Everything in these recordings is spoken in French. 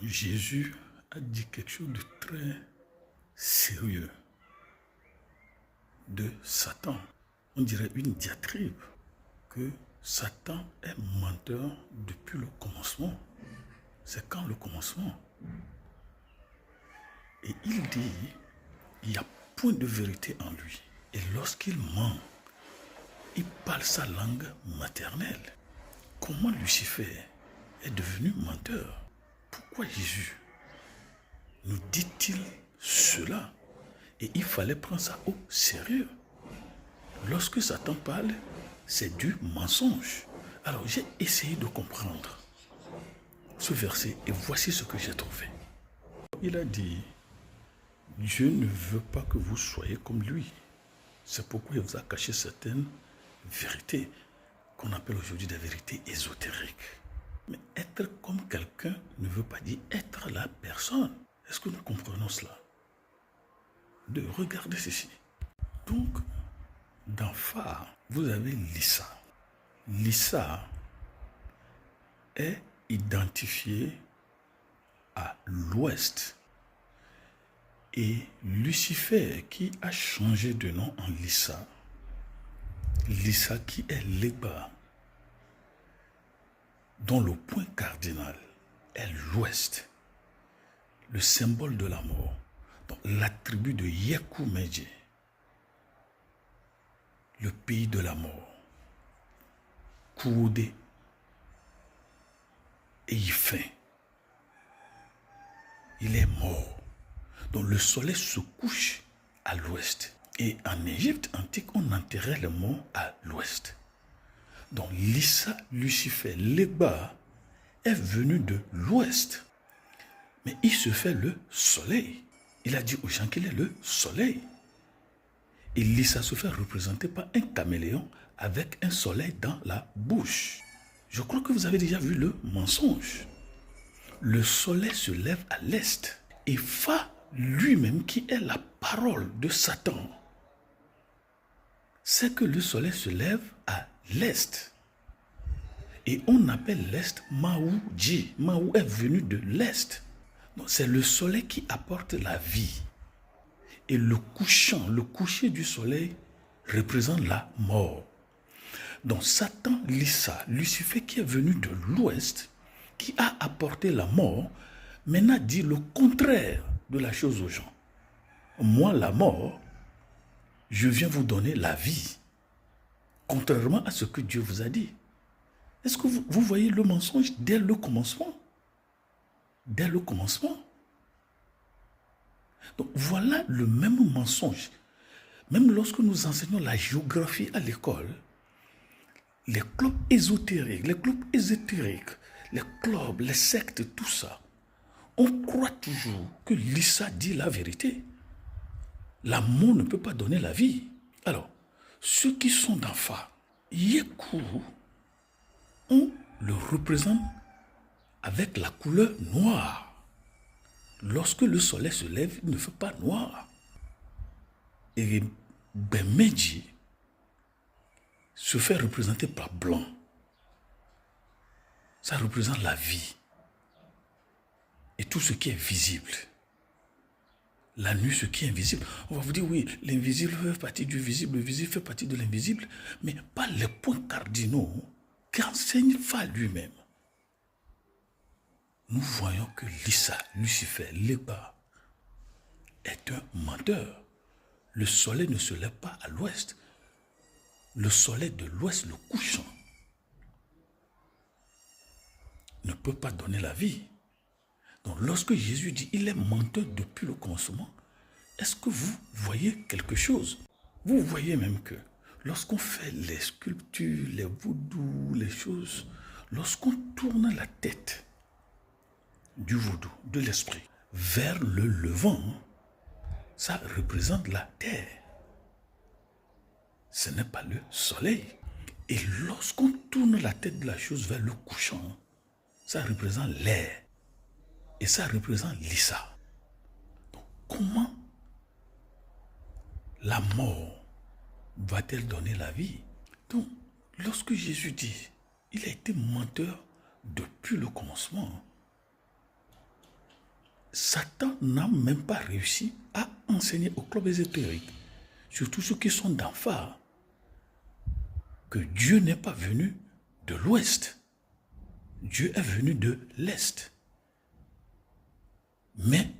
Jésus a dit quelque chose de très sérieux de Satan. On dirait une diatribe que Satan est menteur depuis le commencement. C'est quand le commencement? Et il dit, il n'y a point de vérité en lui. Et lorsqu'il ment, il parle sa langue maternelle. Comment Lucifer est devenu menteur? Pourquoi Jésus nous dit-il cela? Et il fallait prendre ça au sérieux. Lorsque Satan parle, c'est du mensonge. Alors j'ai essayé de comprendre ce verset et voici ce que j'ai trouvé. Il a dit, Dieu ne veut pas que vous soyez comme lui. C'est pourquoi il vous a caché certaines vérités qu'on appelle aujourd'hui des vérités ésotériques. Mais être comme quelqu'un ne veut pas dire être la personne. Est-ce que nous comprenons cela? De regarder ceci. Donc, dans Phare, vous avez Lisa. Lisa est identifiée à l'ouest. Et Lucifer qui a changé de nom en Lisa, Lisa qui est Léba, dont le point cardinal est l'ouest, le symbole de la mort, donc l'attribut de Yeku-Medje, le pays de la mort, Koudé et Yifin. Il est mort. Donc le soleil se couche à l'ouest. Et en Égypte antique, on enterrait le mort à l'ouest. Donc Lisa, Lucifer, Léba est venu de l'ouest. Mais il se fait le soleil. Il a dit aux gens qu'il est le soleil. Et Lisa se fait représenter par un caméléon avec un soleil dans la bouche. Je crois que vous avez déjà vu le mensonge. Le soleil se lève à l'est. Et Fa lui-même, qui est la parole de Satan, c'est que le soleil se lève à l'est. Et on appelle l'est Maou-Dji. Maou est venu de l'est. C'est le soleil qui apporte la vie. Et le couchant, le coucher du soleil représente la mort. Donc Satan, Lisa, Lucifer qui est venu de l'ouest, qui a apporté la mort, maintenant dit le contraire de la chose aux gens. Moi, la mort, je viens vous donner la vie, contrairement à ce que Dieu vous a dit. Est-ce que vous voyez le mensonge dès le commencement? Dès le commencement. Donc voilà le même mensonge. Même lorsque nous enseignons la géographie à l'école, les clubs ésotériques, les clubs, les sectes, tout ça, on croit toujours que Lisa dit la vérité. L'amour ne peut pas donner la vie. Alors, ceux qui sont dans Fa, Yeku, on le représente avec la couleur noire. Lorsque le soleil se lève, il ne fait pas noir. Et Bemeji se fait représenter par blanc. Ça représente la vie et tout ce qui est visible. La nuit, ce qui est invisible. On va vous dire, oui, l'invisible fait partie du visible, le visible fait partie de l'invisible, mais pas les points cardinaux qu'enseigne Fa lui-même. Nous voyons que Lisa, Lucifer, Léba est un menteur. Le soleil ne se lève pas à l'ouest. Le soleil de l'ouest, le couchant, ne peut pas donner la vie. Donc lorsque Jésus dit il est menteur depuis le commencement, est-ce que vous voyez quelque chose? Vous voyez même que lorsqu'on fait les sculptures, les voodoo, les choses, lorsqu'on tourne la tête du vaudou, de l'esprit, vers le levant, ça représente la terre. Ce n'est pas le soleil. Et lorsqu'on tourne la tête de la chose vers le couchant, ça représente l'air. Et ça représente Lisa. Donc, comment la mort va-t-elle donner la vie? Donc, lorsque Jésus dit, il a été menteur depuis le commencement, Satan n'a même pas réussi à enseigner au club ésotérique, surtout ceux qui sont d'en phare, que Dieu n'est pas venu de l'ouest. Dieu est venu de l'est. Mais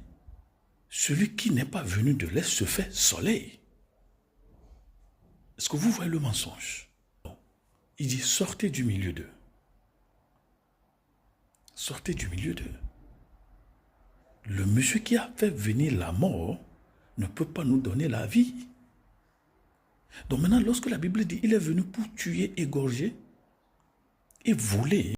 celui qui n'est pas venu de l'est se fait soleil. Est-ce que vous voyez le mensonge? Il dit, sortez du milieu d'eux. Sortez du milieu d'eux. Le monsieur qui a fait venir la mort ne peut pas nous donner la vie. Donc maintenant, lorsque la Bible dit, il est venu pour tuer, égorger et voler,